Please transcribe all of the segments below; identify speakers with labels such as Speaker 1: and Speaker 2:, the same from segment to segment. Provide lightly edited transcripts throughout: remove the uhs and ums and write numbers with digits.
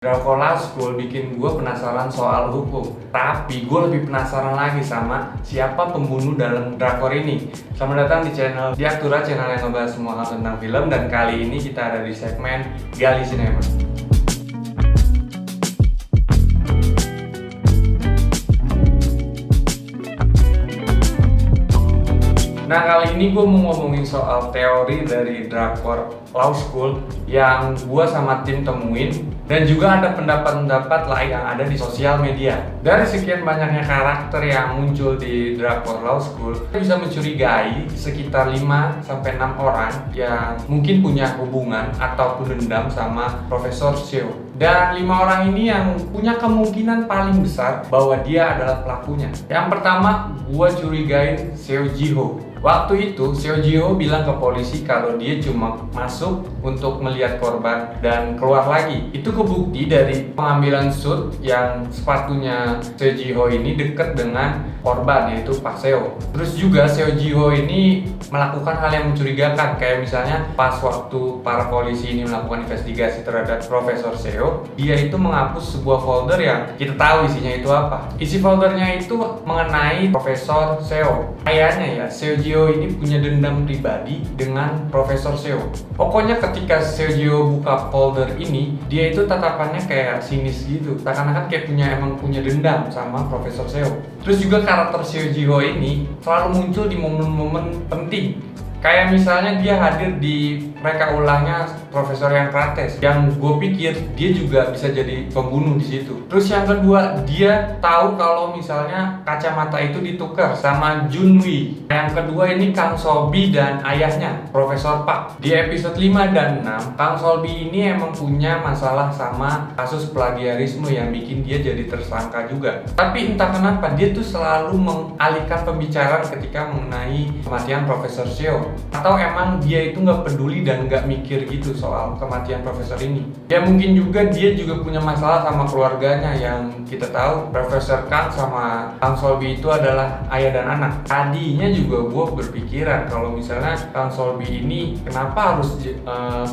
Speaker 1: Drakor Law School bikin gue penasaran soal hukum. Tapi gue lebih penasaran lagi sama siapa pembunuh dalam drakor ini. Selamat datang di channel Diaktura, channel yang ngebahas semua hal tentang film. Dan kali ini kita ada di segmen Gali Cinema. Nah, kali ini gue mau ngomongin soal teori dari Drakor Law School yang gue sama tim temuin, dan juga ada pendapat-pendapat lain yang ada di sosial media. Dari sekian banyaknya karakter yang muncul di Drakor Law School, kita bisa mencurigai sekitar 5-6 orang yang mungkin punya hubungan ataupun dendam sama Profesor Seo. Dan 5 orang ini yang punya kemungkinan paling besar bahwa dia adalah pelakunya. Yang pertama, gue curigain Seo Ji-ho. Waktu itu, Seo Ji-ho bilang ke polisi kalau dia cuma masuk untuk melihat korban dan keluar lagi. Itu kebukti dari pengambilan shoot yang sepatunya Seo Ji-ho ini deket dengan korban, yaitu Pak Seo. Terus juga Seo Ji-ho ini melakukan hal yang mencurigakan, kayak misalnya pas waktu para polisi ini melakukan investigasi terhadap Profesor Seo, dia itu menghapus sebuah folder yang kita tahu isinya itu apa. Isi foldernya itu mengenai Profesor Seo. Kayaknya ya, Seo Ji-ho ini punya dendam pribadi dengan Profesor Seo. Pokoknya ketika Seo Ji-ho buka folder ini, dia itu tatapannya kayak sinis gitu, seakan-akan kayak emang punya dendam sama Profesor Seo. Terus juga karakter Seo Ji-ho ini selalu muncul di momen-momen penting. Kayak misalnya dia hadir di reka ulangnya Profesor yang Krates, yang gue pikir dia juga bisa jadi pembunuh di situ. Terus yang kedua, dia tahu kalau misalnya kacamata itu ditukar sama Junwi. Yang kedua ini Kang Solbi dan ayahnya Profesor Pak. Di episode 5 dan 6, Kang Solbi ini emang punya masalah sama kasus plagiarisme yang bikin dia jadi tersangka juga. Tapi entah kenapa dia tuh selalu mengalihkan pembicaraan ketika mengenai kematian Profesor Seo. Atau emang dia itu nggak peduli dan nggak mikir gitu soal kematian profesor ini. Ya mungkin juga dia juga punya masalah sama keluarganya, yang kita tahu Profesor Kang sama Kang Solbi itu adalah ayah dan anak. Tadinya juga gue berpikiran kalau misalnya Kang Solbi ini kenapa harus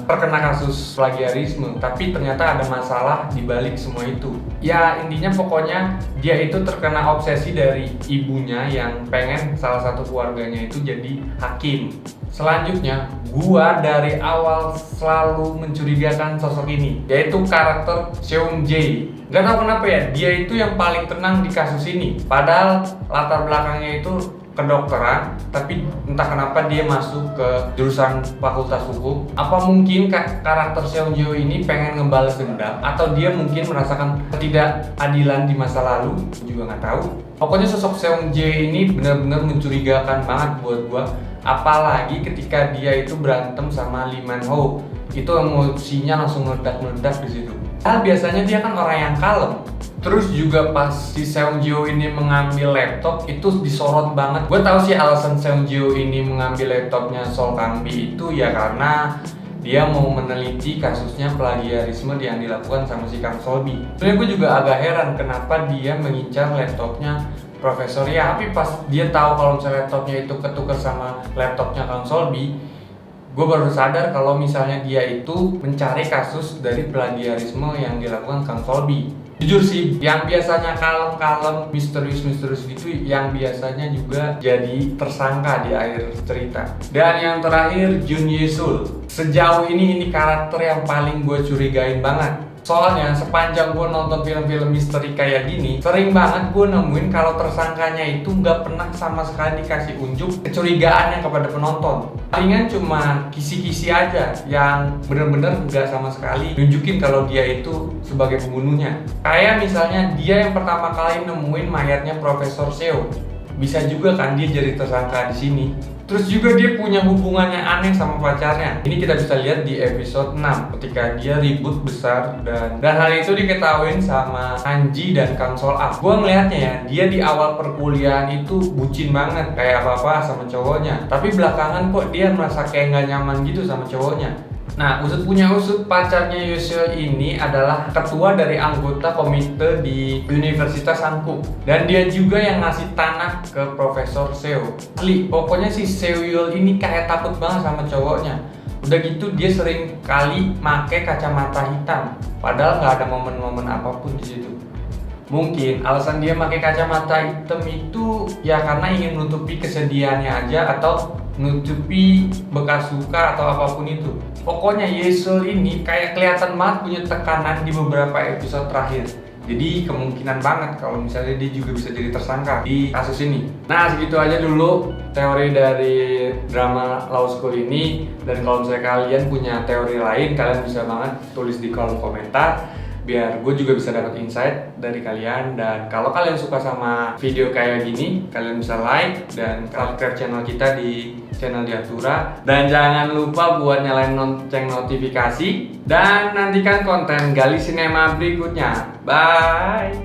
Speaker 1: terkena kasus plagiarisme, tapi ternyata ada masalah di balik semua itu. Ya intinya pokoknya dia itu terkena obsesi dari ibunya yang pengen salah satu keluarganya itu jadi hakim. Selanjutnya, gua dari awal selalu mencurigakan sosok ini, yaitu karakter Seung Jae. Gak tau kenapa ya, dia itu yang paling tenang di kasus ini. Padahal latar belakangnya itu kedokteran, tapi entah kenapa dia masuk ke jurusan fakultas hukum. Apa mungkin karakter Seung Jae ini pengen ngebales dendam, atau dia mungkin merasakan ketidakadilan di masa lalu? Juga nggak tahu. Pokoknya sosok Seung Jae ini benar-benar mencurigakan banget buat gua. Apalagi ketika dia itu berantem sama Lee Man Ho, itu emosinya langsung meledak-meledak di situ. Biasanya dia kan orang yang kalem. Terus juga pas si Seung Ji-ho ini mengambil laptop, itu disorot banget. Gue tahu sih alasan Seung Ji-ho ini mengambil laptopnya Sol Kang-bi itu ya karena dia mau meneliti kasusnya plagiarisme yang dilakukan sama si Kang Solbi. Sebenarnya gue juga agak heran kenapa dia mengincar laptopnya Profesor ya, tapi pas dia tahu kalau misalnya laptopnya itu ketukar sama laptopnya Kang Solbi, gue baru sadar kalau misalnya dia itu mencari kasus dari plagiarisme yang dilakukan Kang Solbi. Jujur sih, yang biasanya kalem-kalem, misterius-misterius gitu, yang biasanya juga jadi tersangka di akhir cerita. Dan yang terakhir, Jun Ye-sul. Sejauh ini karakter yang paling gue curigain banget. Soalnya sepanjang gue nonton film-film misteri kayak gini, sering banget gue nemuin kalau tersangkanya itu nggak pernah sama sekali dikasih unjuk kecurigaannya kepada penonton. Palingan cuma kisi-kisi aja yang bener-bener nggak sama sekali nunjukin kalau dia itu sebagai pembunuhnya. Kayak misalnya dia yang pertama kali nemuin mayatnya Profesor Seo. Bisa juga kan dia jadi tersangka di sini. Terus juga dia punya hubungannya aneh sama pacarnya. Ini kita bisa lihat di episode 6 ketika dia ribut besar dan hal itu diketahuin sama Hanji dan Kang Sol Ah. Gua ngelihatnya ya, dia di awal perkuliahan itu bucin banget, kayak apa-apa sama cowoknya. Tapi belakangan kok dia merasa kayak nggak nyaman gitu sama cowoknya. Nah, usut punya usut, pacarnya Yoseol ini adalah ketua dari anggota komite di Universitas Hanguk. Dan dia juga yang ngasih tanah ke Profesor Seo. Pokoknya si Seoyeol ini kayak takut banget sama cowoknya. Udah gitu dia sering kali pakai kacamata hitam, padahal nggak ada momen-momen apapun di situ. Mungkin alasan dia pakai kacamata hitam itu ya karena ingin menutupi kesedihannya aja atau menutupi bekas luka atau apapun itu. Pokoknya Yesel ini kayak kelihatan banget punya tekanan di beberapa episode terakhir. Jadi kemungkinan banget kalau misalnya dia juga bisa jadi tersangka di kasus ini. Nah, segitu aja dulu teori dari drama Law School ini. Dan kalau misalnya kalian punya teori lain, kalian bisa banget tulis di kolom komentar biar gue juga bisa dapat insight dari kalian. Dan kalau kalian suka sama video kayak gini, kalian bisa like dan subscribe channel kita di channel Diatura. Dan jangan lupa buat nyalain lonceng notifikasi dan nantikan konten Gali Sinema berikutnya. Bye.